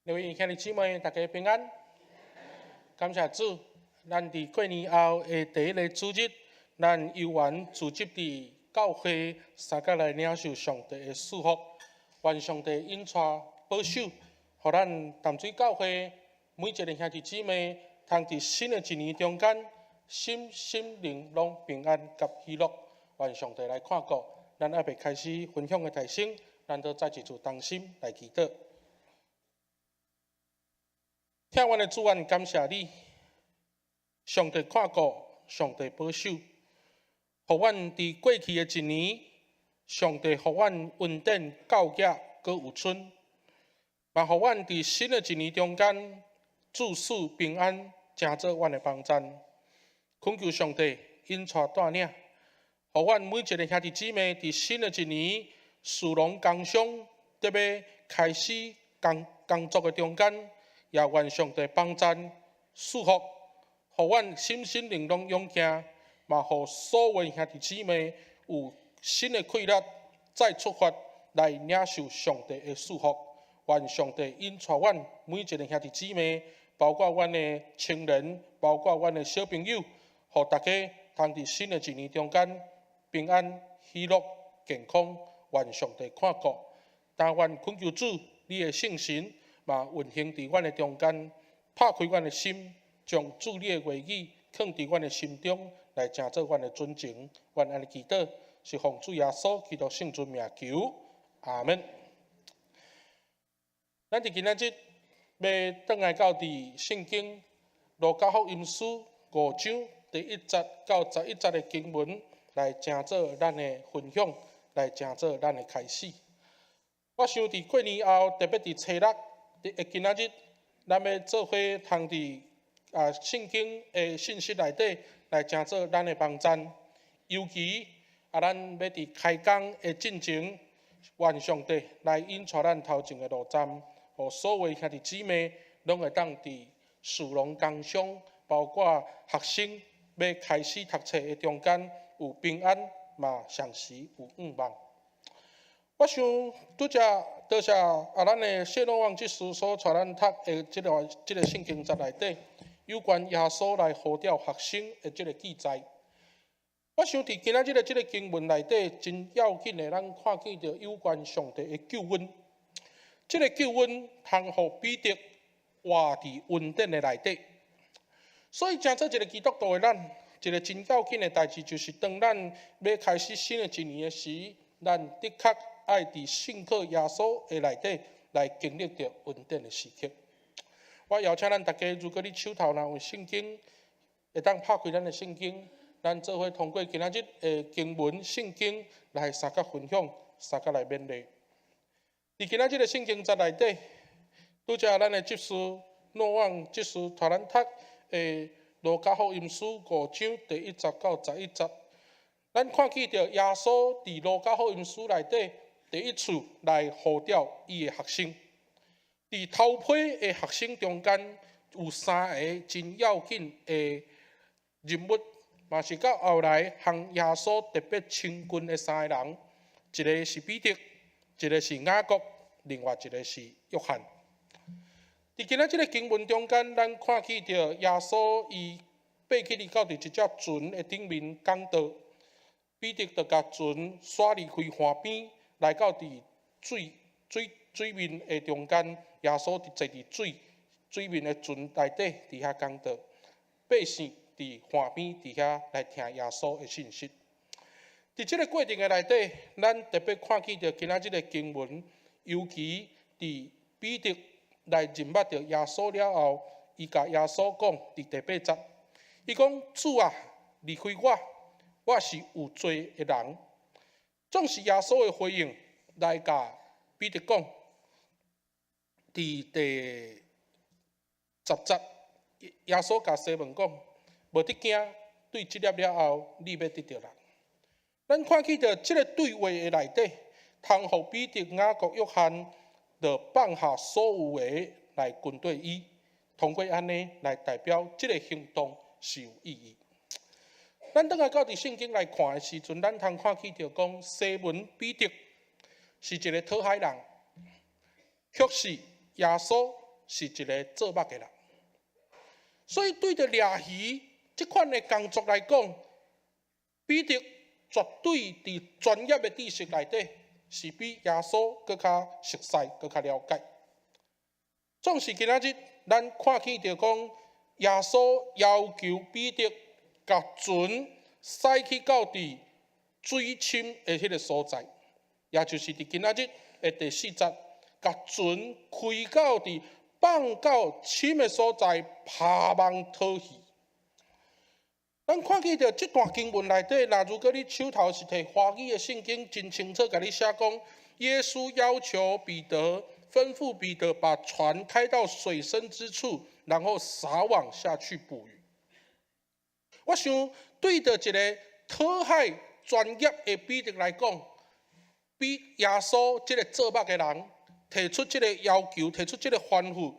各位兄弟姊妹，大家平安。感谢主，咱伫过年后的第一个主日，咱游玩组织伫教会三甲来领受上帝的祝福，愿上帝引带保守，互咱淡水教会每一个兄弟姊妹，通伫新的一年中间，心灵拢平安甲喜乐。愿上帝来看顾。咱还未开始分享的提醒，咱都再一次同心来祈祷。听阮的主，愿感谢你，上帝看顾，上帝保守，互阮伫过去的一年，上帝互阮稳定、教业，搁有春，嘛互阮伫新的一年中间，诸事平安，成做阮的帮赞。恳求上帝引带带领，互阮每一个兄弟姊妹伫新的一年，事农工商，特别开始工作的中间。也愿上帝帮赞祝福，互阮心灵拢勇健，嘛互所有兄弟姊妹有新的气力，再出发来领受上帝的祝福。愿上帝引带阮每一个兄弟姊妹，包括阮的青年，包括阮的小朋友，互大家通伫新的一年中间平安、喜乐、健康。愿上帝看顾，但愿恳求主你的圣神。嘛运行伫阮的中间，拍开阮的心，将主你的话语放伫阮的心中，来成做阮的准情。愿安尼祈祷，是奉主耶稣基督圣尊名求，阿门。咱伫今仔日要转来到伫圣经路加福音书5章第1节到11节的经文，来成做咱的分享，来成做咱的开始。我想伫过年后，特别伫初六。今仔日，咱要做伙通伫圣经的信息内底来成做咱的帮赞，尤其咱要伫开工的进前，愿上帝来引带咱头前的路站，互所有兄弟姊妹拢会当伫事农工商，包括学生要开始读册的中间有平安，嘛常时有盼望。我想拄则多谢咱的谢诺旺执事所带咱读的即个圣经节内底，有关耶稣来呼召学生的即个记载。我想伫今仔日的即个经文内底，真要紧的，咱看见着有关上帝的救恩。即个救恩通互彼得活伫恩典的内底。所以，真做一个基督徒的咱，一个真要紧的代志，就是当咱要开始新的一年的时，咱的确爱伫信靠耶稣的内底来经历着恩典的时刻。我邀请咱大家，如果你手头若有圣经，会当拍开咱的圣经，咱做伙通过今仔日的经文圣经来三甲分享，三甲来勉励。伫今仔日的圣经节内底，拄则咱的执事诺旺执事带咱读路加福音书5章第1节到11节，咱看见着耶稣伫路加福音书内底。第一次来呼召伊的学生，伫头批的学生中间有3个真要紧的人物，嘛是到后来向耶稣特别亲近的3个人，一个是彼得，一个是雅各，另外一个是约翰。伫今仔日个经文中间，咱看见着耶稣伊爬起哩到伫一只船的顶面讲道，彼得就甲船驶离开岸边。来到伫水面的中间，耶稣坐伫水面的船内底，伫遐讲道。百姓伫岸边伫遐来听耶稣的信息。伫即个过程的内底，咱特别看见着今仔日的经文，尤其伫彼得来认捌着耶稣了后，伊甲耶稣讲伫第8节，伊讲：主啊，离开我，我是有罪的人。总是耶稣的回应来甲彼得讲，伫第10节，耶稣甲西门讲：无得惊，对即粒了后，你要得着人。咱看见着即个对话的内底，通互彼得、雅各、约翰，就放下所有的来跟对伊，通过安尼来代表即个行动是有意义。咱等下到伫圣经来看的时阵，咱通看见着讲西门彼得是一个讨海人，却是耶稣是一个做目的人。所以对着掠鱼这款的工作来讲，彼得绝对伫专业的知识内底是比耶稣更较熟悉、更较了解。总是今仔日，咱看见着讲，耶稣要求彼得甲船驶去到伫水深的迄个所在，也就是伫今仔日的第4节，甲船开到伫放到深的所在，拍网讨鱼。咱看见着这段经文内底，若如果你手头是摕华语的圣经，真清楚甲你写讲，耶稣要求彼得，吩咐彼得把船开到水深之处，然后撒网下去捕鱼。我想对着一个讨海专业的彼得来讲，比耶稣这个做目的人提出这个要求，提出这个吩咐，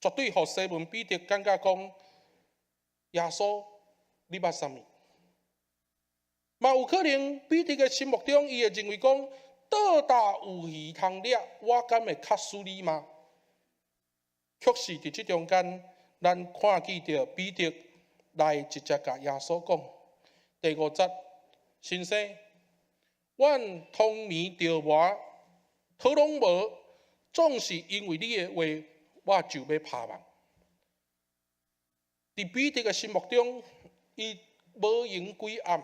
绝对互西门彼得感觉讲，耶稣。你捌啥物？嘛有可能彼得的心目中，伊会认为讲，倒搭有鱼通掠，我敢会较输你吗？确实伫这中间，咱看见着彼得来直接甲耶稣讲，第5节，先生，阮通眠钓鱼，讨拢无，总是因为你的话，我就要拍网。伫彼得的心目中，伊无闲几暗，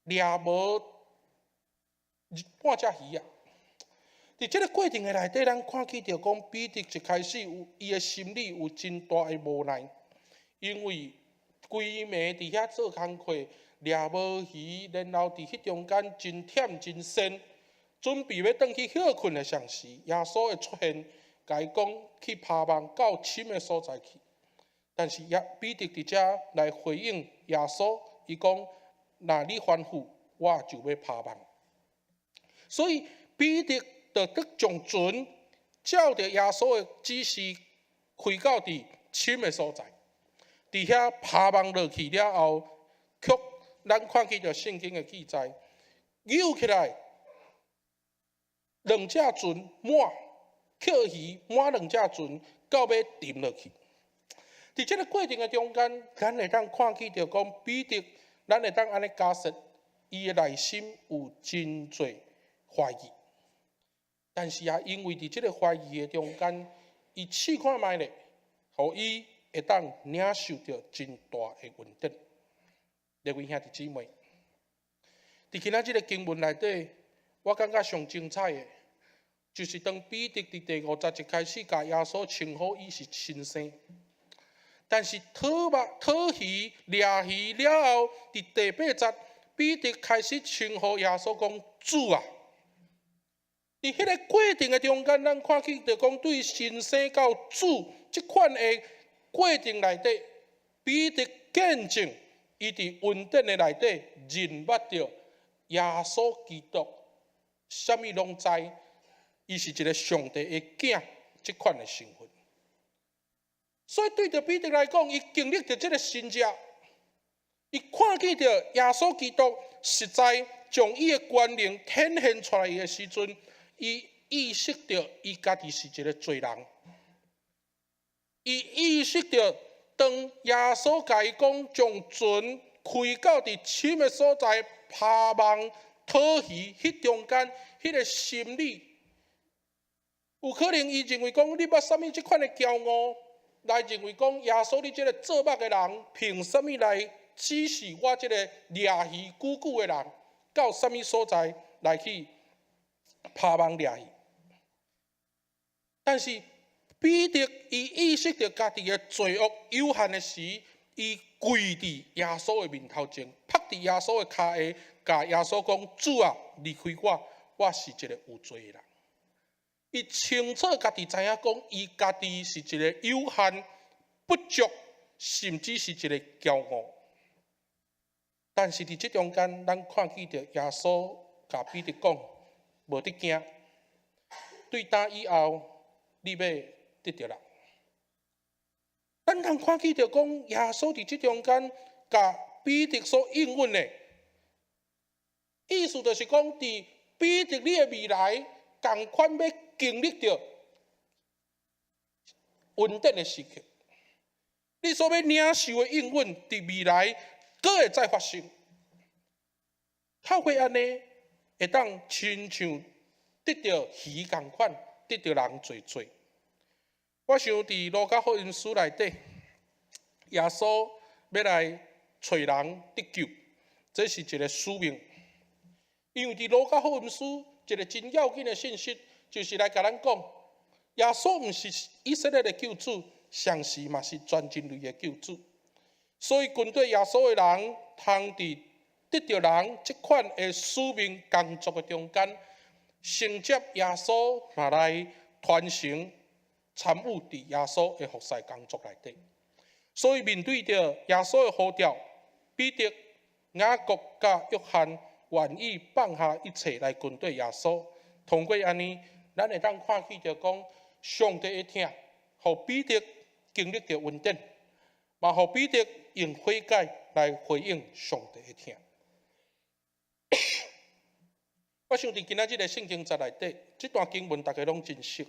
掠无半只鱼啊！伫这个过程的内底，咱看见着讲，彼得一开始有伊的心里有真大的无奈，因为规暝伫遐做工课，掠无鱼，然后伫迄中间真忝真辛，准备要转去休困的上时，耶稣的出现，甲伊讲去拍网到深的所在去。但是彼得伫遮来回应耶稣，伊讲：若你吩咐，我就要拍网。所以彼得就得将船照着耶稣的指示，开到伫深的所在。伫遐拍网落去了后，咱看见着圣经的记载，游起来2只船满，客鱼满2只船，到尾沉落去。伫这个过程的中间，咱会当看见着讲彼得，咱会当安尼假设，伊的内心有真侪怀疑，但是也因为伫这个怀疑的中间，伊试看卖咧，互伊会当领受着真大的稳定。各位兄弟姊妹，伫今仔日的经文内底，我感觉上精彩的，就是当彼得伫第5节一开始，甲耶稣称呼伊是先生。但是讨鱼掠鱼了后，伫第8节，彼得开始称呼耶稣讲主啊。伫迄个过程的中间，咱看见着讲对先生到主这款的过程内底，彼得见证伊伫稳定的内底认捌着耶稣基督，啥物拢知，伊是一个上帝的囝，这款的身份。所以对着彼得来讲，伊经历着这个新约，伊看见着耶稣基督实在将伊的权能显现出来的时阵，伊意识到伊家己是一个罪人，伊意识到当耶稣甲伊讲将船开到伫深的所在，拍网讨鱼，迄中间迄个心理，有可能伊认为讲你捌啥物这款的骄傲。来认为讲耶稣你这个做目的人，凭什么来指示我这个掠鱼久久的人，到什么所在来去拍网掠鱼？但是彼得伊意识到家己的罪恶有限的时，伊跪伫耶稣的面头前，拍伫耶稣的骹下，甲耶稣讲：主啊，离开我，我是一个有罪的人。伊清楚家己知影讲，伊家己是一个有限、不足，甚至是一个骄傲。但是伫这中间，咱看见着耶稣甲彼得讲，无得惊，对打以后，你要得着啦。咱通看见着讲，耶稣伫这中间甲彼得所应允的，意思就是讲，伫彼得你的未来，同款要经历着稳定的时刻。你所要领受的应允，伫未来阁会再发生。透过安尼，会当亲像得到鱼共款，得到人做做。我想伫路加福音书内底，耶稣要来找人得救，这是一个使命。因为伫路加福音书一个真要紧的信息，就是来甲咱讲，耶稣毋是以色列的救主，上时嘛是全人类的救主。所以跟对耶稣的人，通伫得着人即款的使命工作的中间，承接耶稣嘛来传承参与伫耶稣的服侍工作内底。所以面对着耶稣的呼召，彼得、雅各甲约翰愿意放下一切来跟对耶稣。通过安尼，咱会当看见着讲，上帝的听，互彼得经历着稳定，嘛互彼得用悔改来回应上帝的听。我想伫今仔日的圣经节内底，这段经文大家拢真熟，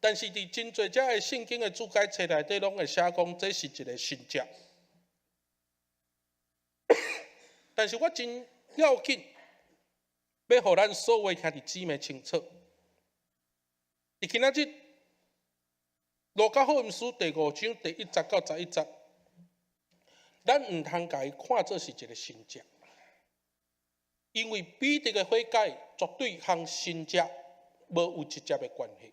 但是伫真侪只的圣经的注解册内底，拢会写讲这是一个神迹。但是我真要紧，要互咱所有兄弟姊妹清楚，伫今仔日路加福音书第5章第1节到11节，咱毋通甲伊看作是一个神迹。因为彼得的悔改绝对和神迹无有直接的关系。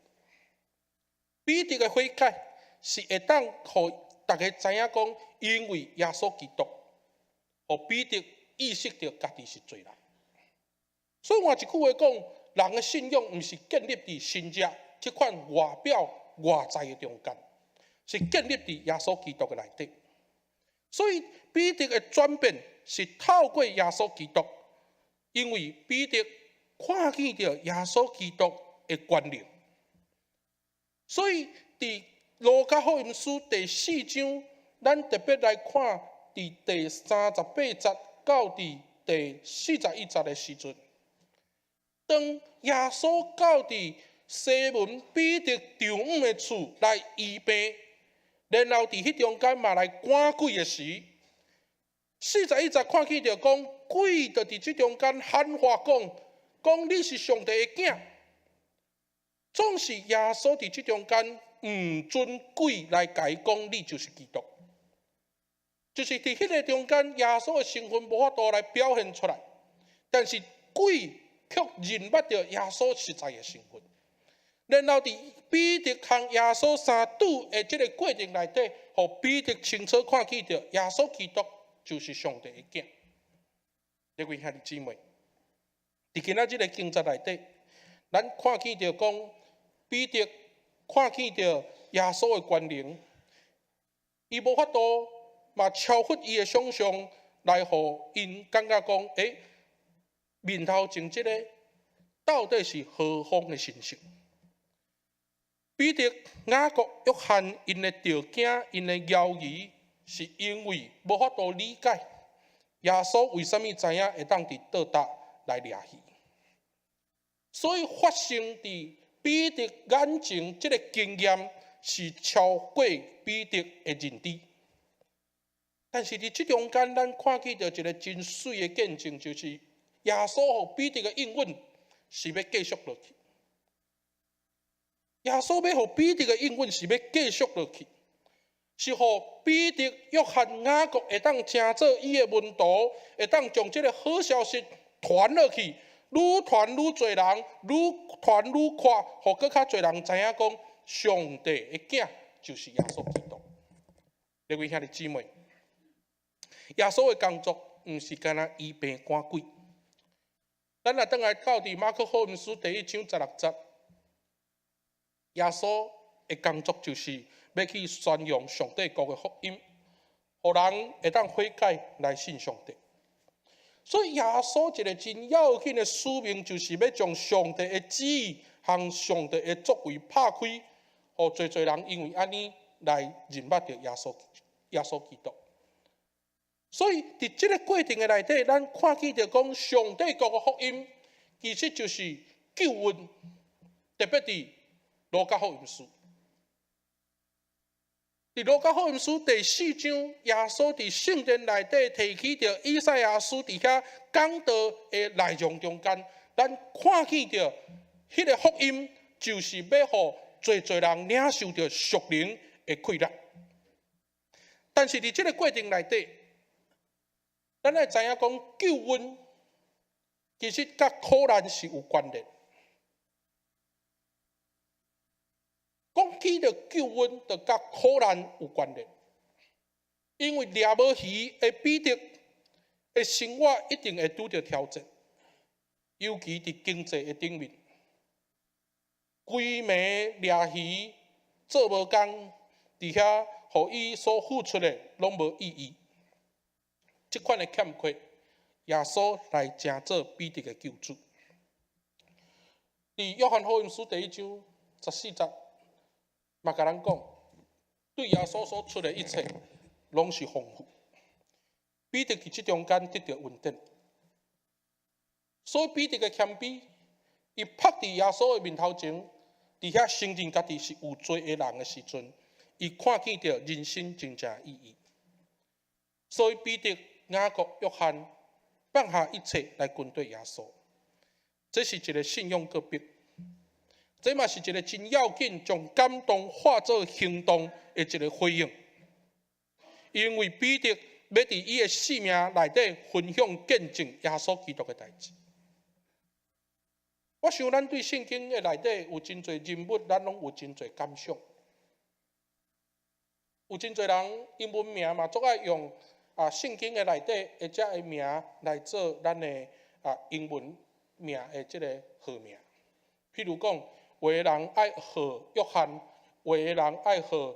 彼得的悔改是会当互大家知影讲，因为耶稣基督，互彼得意识到家己是罪人。所以换一句话讲，人的信仰毋是建立伫神迹这款外表外在的中间，是建立伫耶稣基督的内底。所以彼得的转变是透过耶稣基督。因为彼得看见到耶稣基督的权能，所以伫路加福音书第4章，咱特别来看伫第38节到伫第41节的时阵，当耶稣到伫西门彼得丈夫的厝来医病，然后伫迄中间嘛来赶鬼的时，41节看见到讲。鬼就伫即中间喊话讲你是上帝的囝，总是耶稣伫即中间唔准鬼来甲伊讲你就是基督，就是伫迄个中间耶稣的身份无法度来表现出来，但是鬼却认捌着耶稣实在的身份，然后伫彼得和耶稣相拄的即个过程内底，互彼得清楚看见着耶稣基督就是上帝的囝。各位兄弟姊妹，伫今仔日个经节内底，咱看见着讲彼得看见着耶稣的权能，伊无法度嘛超乎伊的想象，来互因感觉讲，面头前即个到底是何方的神性？彼得、雅各、约翰因的条件、因的犹疑，是因为无法度理解。耶稣为什么知影会当伫倒搭来掠去？所以发生伫彼得眼前这个经验是超过彼得的认知。但是伫这中间，咱看见到一个真水的见证，就是耶稣互彼得的应允是要继续落去。耶稣要互彼得的应允是要继续落去。是互彼得、约翰、雅各会当成做伊的门徒，会当将这个好消息传落去，愈传愈多人，愈传愈快，互更较多人知影讲，上帝的囝就是耶稣基督。各位兄弟姊妹，耶稣的工作毋是干那医病赶鬼。咱若转来到伫马可福音书第1章16节，耶稣的工作就是要去宣扬上帝国的福音，互人会当悔改来信上帝。所以耶稣一个真要紧的使命，就是要将上帝的旨意和上帝的作为拍开，互侪人因为安尼来认捌到耶稣基督。所以伫这个过程的内底，咱看见着讲上帝国的福音，其实就是救恩，特别伫路加福音书。伫路加福音书第4章，耶稣伫圣殿内底提起着以赛亚书伫遐讲道的内容中间，咱看见着迄个福音，就是要互侪人领受着属灵的快乐。但是伫这个过程内底，咱要知影讲救恩其实甲苦难是有关联。讲起着救恩，就甲苦难有关联，因为掠无鱼的彼得的生活一定会拄着挑战，尤其伫经济的顶面，规暝掠鱼做无工，伫遐互伊所付出的拢无意义。即款的欠缺，耶稣来成做彼得的救主。伫约翰福音书第1章14节。嘛，甲咱讲，对耶稣所出的一切，拢是丰富。彼得伫即中间得到稳定，所以彼得的谦卑，伊拍伫耶稣的面头前，伫遐承认家己是有罪的人的时阵，伊看见着人生真正意义。所以彼得、雅各、约翰放下一切来跟对耶稣，这是一个信仰告别。这嘛是一个真要紧，将感动化作行动的一个回应。因为彼得要伫伊的生命内底分享见证耶稣基督的代志。我想咱对圣经的内底有真侪人物，咱拢有真侪感想。有真侪人英文名嘛，总爱用圣经的内底的这个名来做咱的英文名的这个号名。譬如讲。有的人爱号约翰，有的人爱号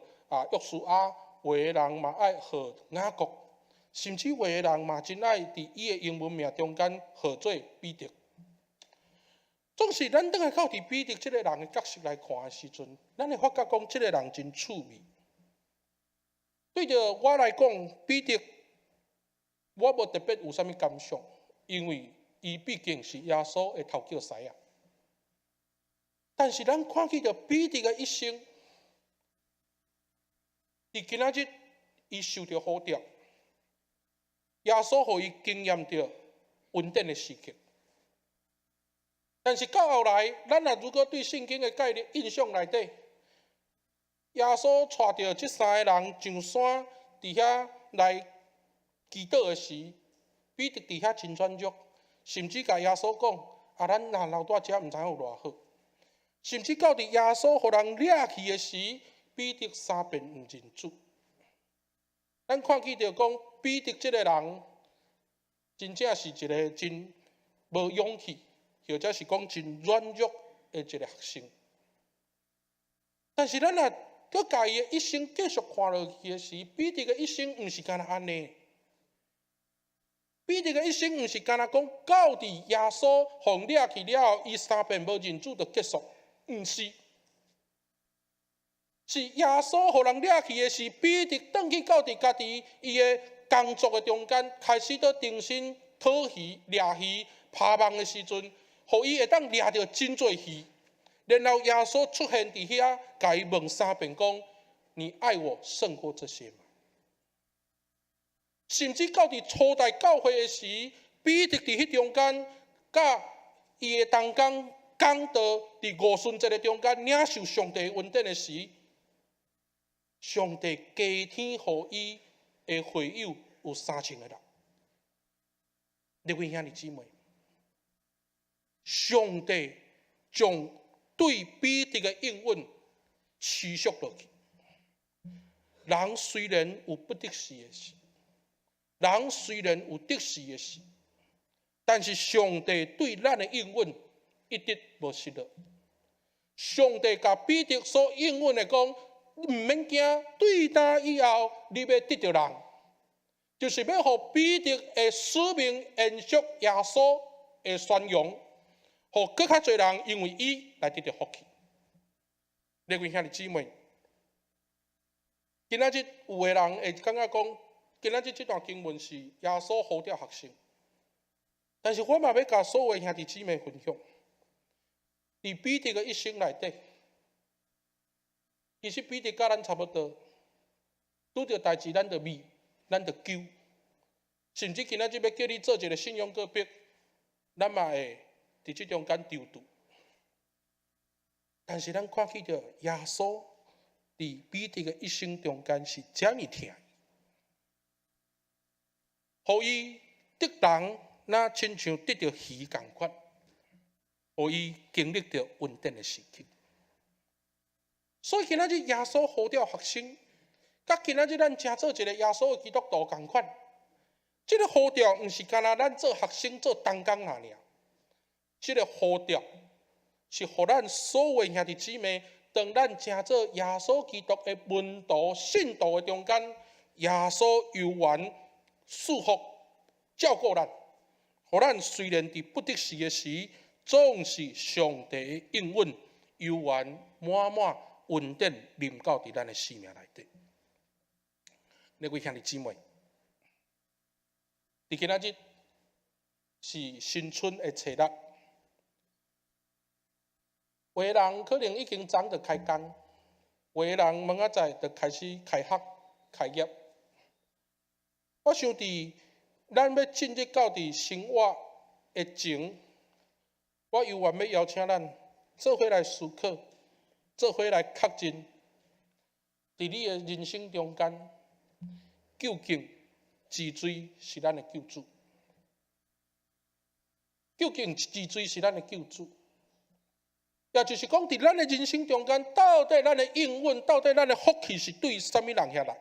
约书亚，有的人嘛爱号雅各，甚至有的人嘛真爱伫伊的英文名中间号做彼得。总是咱倒来到伫彼得这个人的角色来看的时阵，咱会发觉讲这个人真趣味。对着我来讲，彼得我无特别有啥物感想，因为伊毕竟是耶稣的头脚师啊。但是，咱看见着彼得的一生，伫今仔日，伊受着呼召，耶稣互伊经验着稳定的时刻。但是到后来，咱若如果对圣经的概念印象内底，耶稣带着这3个人上山，伫遐来祈祷的时，彼得伫遐真软弱，甚至甲耶稣讲：咱若留在遮，毋知影有偌好。甚至到伫耶稣互人掠去的时，彼得3遍毋认主。咱看见着讲，彼得这个人，真正是一个真无勇气，或者是讲真软弱的一个学生。但是咱若搁家己的一生继续看落去的时，彼得的一生毋是干那安尼。彼得的一生毋是干那讲到伫耶稣互掠去了后，伊3遍无认主就结束。毋是，是耶稣互人掠去的是彼得转去到伫家己伊的工作的中间，开始到重新讨鱼、掠鱼、拍网的时阵，互伊会当掠到真侪鱼。然后耶稣出现伫遐，甲伊问3遍讲：你爱我胜过这些吗？甚至到伫初代教会的时，彼得伫迄中间，甲伊的同工。讲到伫50旬节的中间领受上帝恩典的时，上帝加添互伊的会友有3000个人。各位兄弟姊妹，上帝将对彼得的应允持续落去。人虽然有不得时的事，人虽然有得时的事，但是上帝对咱的应允。一直无失落。上帝甲彼得所应允的讲，毋免惊，对答以后，你要得到人，就是要互彼得的使命延续耶稣的宣扬，互更较侪人因为伊来得到福气。各位兄弟姊妹，今仔日有的人会感觉讲，今仔日这段经文是耶稣呼召学生，但是我嘛要甲所有的兄弟姊妹分享。伫彼得的一生内底，其实彼得甲咱差不多，拄着代志咱就咪，咱就救，甚至今仔日要叫你做一个信用告别，咱嘛会伫即中间丢度。但是咱看见着耶稣伫彼得的一生中间是遮尔疼，互伊得人，那亲像得着鱼共款，互伊经历着稳定的时期。所以今仔日耶稣呼召学生，甲今仔日咱正做一个耶稣的基督徒共款。这个呼召毋是干那咱做学生做同工尔，这个呼召是互咱所有兄弟姊妹，当咱正做耶稣基督的门徒信徒的中间，耶稣犹原赐福照顾咱，互咱虽然伫不得时的时，总是上帝的应允，犹原满满稳定临到伫咱的生命内底。各位兄弟姊妹，伫今仔日是新春的初六，有的人可能已经早就开工，有的人明仔载就开始开学开业。我想伫咱要进入到伫生活的前，我犹原要邀请咱做伙来思考，做伙来确认，伫你的人生中间，究竟治水是咱的救主？究竟治水是咱的救主？也就是讲，伫咱的人生中间，到底咱的应允，到底咱的福气是对什么人遐来？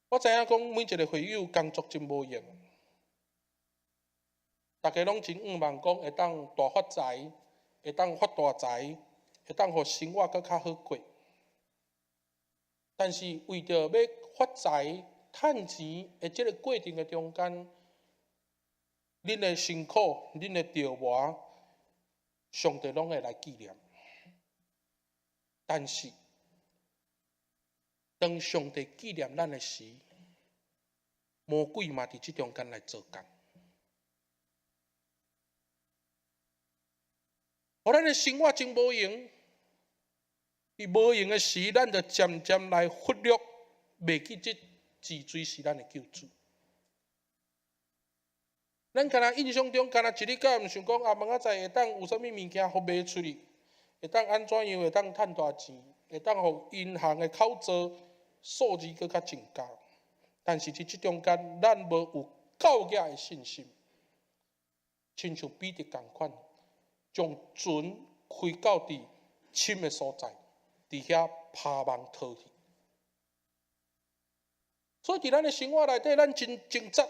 我知影讲，每一个会友工作真无用，大家拢真盼望讲会当大发财，会当发大财，会当互生活更较好过。但是为着要发财、趁钱的这个过程的中间，恁的辛苦、恁的trava磨，上帝拢会来纪念。但是，当上帝纪念咱的时，魔鬼嘛伫这中间来做工，互咱的生活真无用。伊无用的时，咱就渐渐来忽略，袂记这治水是咱的救主。咱敢若印象中，敢若一日到晚想讲啊，明仔载会当有啥物物件互卖出去，会当安怎样，会当趁大钱，会当互银行的口座数字搁较增加。但是伫这中间，咱无有够额的信心，亲像彼得共款，将船开到伫深的所在。伫遐拍网逃去，所以伫咱的生活内底，咱真挣扎，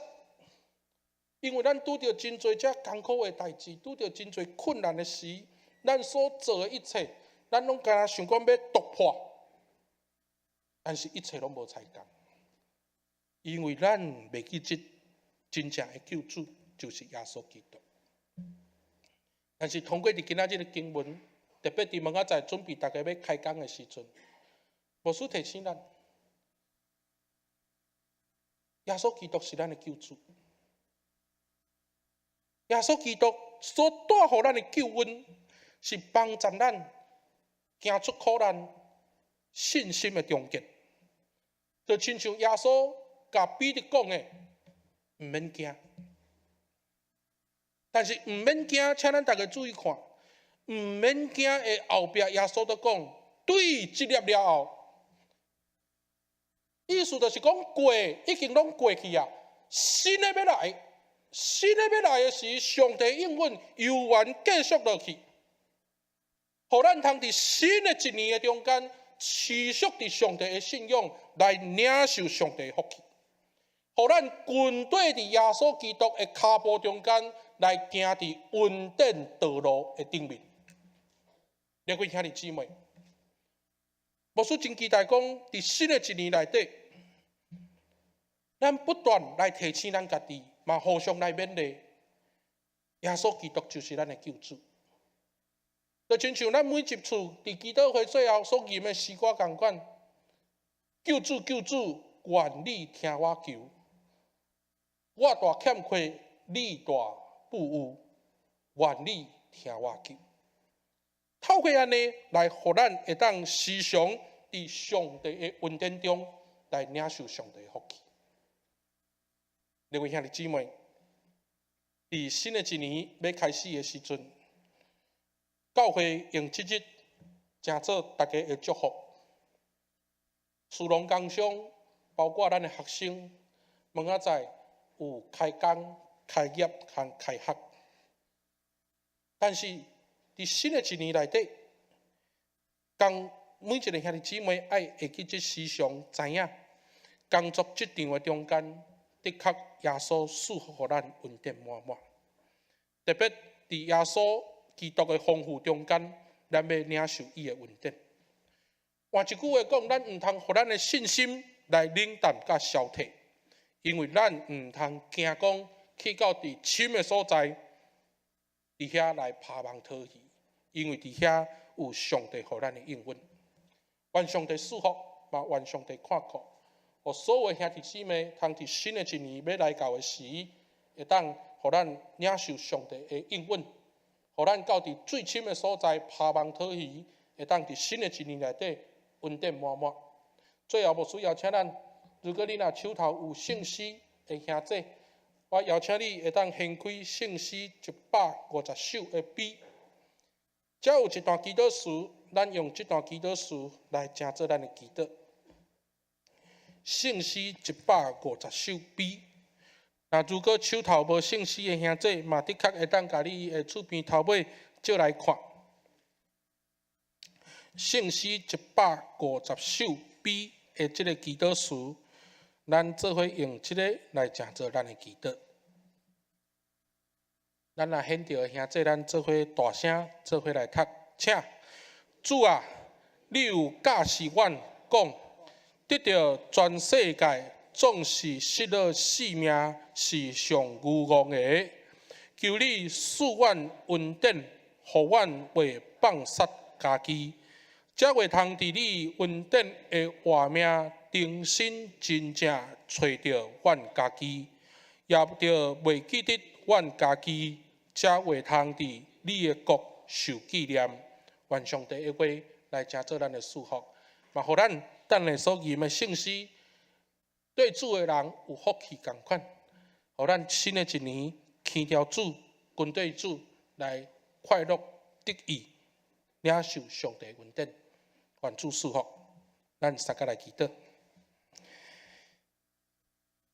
因为咱拄着真侪遮艰苦的代志，拄着真侪困难的时，咱所做的一切，咱拢敢若想讲要突破，但是一切拢无采工，因为咱袂记这真正的救主就是耶稣基督。但是通过伫今仔日的经文。特别伫明仔载准备大家要开工的时阵，牧师提醒咱，耶稣基督是咱的救主，耶稣基督所带予咱的救恩，是帮助咱行出苦难信心的中间。就亲像耶稣甲彼得讲的，毋免惊。但是毋免惊，请咱大家注意看。毋免惊的后壁，耶稣都讲，对这粒了后，意思就是讲过已经拢过去啊，新的要来，新的要来的时，上帝应允犹原继续落去，互咱通伫新的一年的中间，持续伫上帝的信仰来领受上帝的福气，互咱军队伫耶稣基督的脚步中间来行伫稳定道路的顶面。各位兄弟姊妹，牧师真期待讲，伫新的一年内底，咱不断来提醒咱家己，嘛互相来勉励。耶稣基督就是咱的救主，就亲像咱每一次伫基督会最后所吟的诗歌共款，救主救主，愿你听我求，我大欠缺，你大富有，愿你听我求。透过安尼来，互咱会当时常伫上帝的恩典中来领受上帝的福气。各位兄弟姊妹，伫新的一年要开始的时阵，教会用即日诚做大家的祝福。殊荣工商，包括咱的学生，明仔载有开工、开业和开学。但是伫新的一年内底，每一个兄弟姊妹爱会记即时常知影，工作这场的中间，的确耶稣赐福互咱恩典满满。特别伫耶稣基督的丰富中间，咱要领受伊的恩典。换一句话讲，咱毋通互咱的信心来冷淡甲消退，因为咱毋通惊讲去到伫深的所在，伫遐来盼望讨喜，因为伫遐有上帝互咱的应允。愿上帝赐福，嘛愿上帝看顾，互所有兄弟姊妹，通伫新的一年要来到的时，会当互咱领受上帝的应允，互咱到伫最深的所在盼望讨喜，会当伫新的一年内底恩典满满。最后，无需邀请咱，如果你若手头有圣诗的兄弟，我邀请你会当掀开圣诗150首的笔，遮有一段祈祷词，咱用这段祈祷词来成做咱的祈祷。圣诗150首笔，那如果手头无圣诗的兄弟，嘛的确会当甲你的厝边头尾借来看。圣诗150首笔的这个祈祷词，咱做伙用这个来成做咱的祈祷。咱若显着的兄弟，咱做伙大声，做伙来读，请主啊，你有教示阮讲，得到全世界总是失了性命是上愚妄的，求你赐阮恩典，互阮袂放杀家己。才会通伫你恩典的画面重新真正找到阮家己，也着袂记得阮家己，才会通伫你的国受纪念。愿上帝的话来成做咱的祝福，嘛，互咱等下所念的圣诗，对主的人有福气共款，互咱新的一年牵条主、跟对主来快乐得意，领受上帝恩典。愿主赐福，咱三个来祈祷。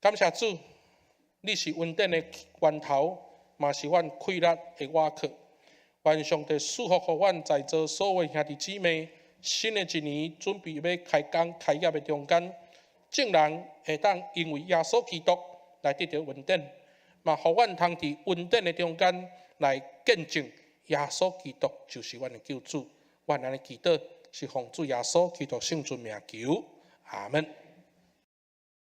感谢主，你是恩典的源头，嘛是阮快乐的瓦壳。愿上帝赐福，互阮在座所有兄弟姊妹，新的一年准备要开工开业的中间，众人会当因为耶稣基督来得到恩典，嘛，互阮通伫恩典的中间来见证耶稣基督就是阮的救主。愿安尼祈祷。是奉主耶稣基督圣尊名求，阿门。